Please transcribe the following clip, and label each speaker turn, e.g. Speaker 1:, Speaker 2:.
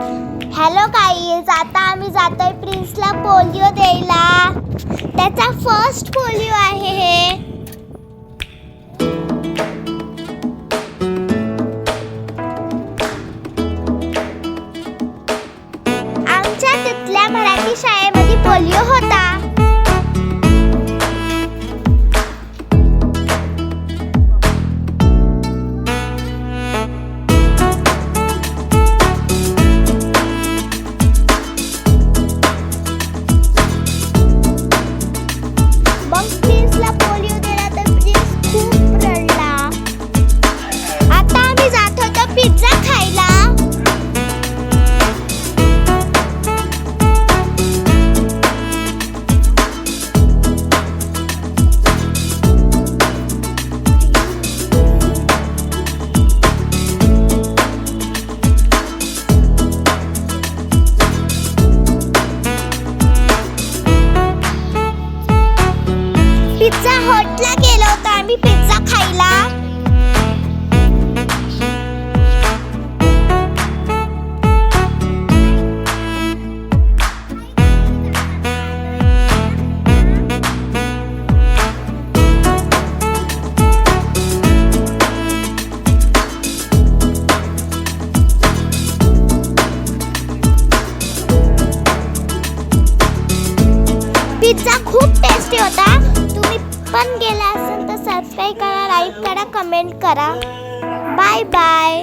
Speaker 1: Hello guys, आता आम्ही जातोय प्रिन्सला पोलिओ द्यायला. त्याचा फर्स्ट पोलिओ आहे हे. आमच्या तिथल्या मराठी शाळेमध्ये पोलिओ होता. प्रिन्सला पोलिओ दिला तर प्रिन्स खूप रडला. आता आम्ही जात होतो पिझ्झा खायला. पिझ्झा हटला गेलो होतो आम्ही पिझ्झा खायला. पिझ्झा खूप टेस्टी होता. तुम्ही पण गेला असेल तर सबस्क्राईब करा, लाईक करा, कमेंट करा. Bye bye.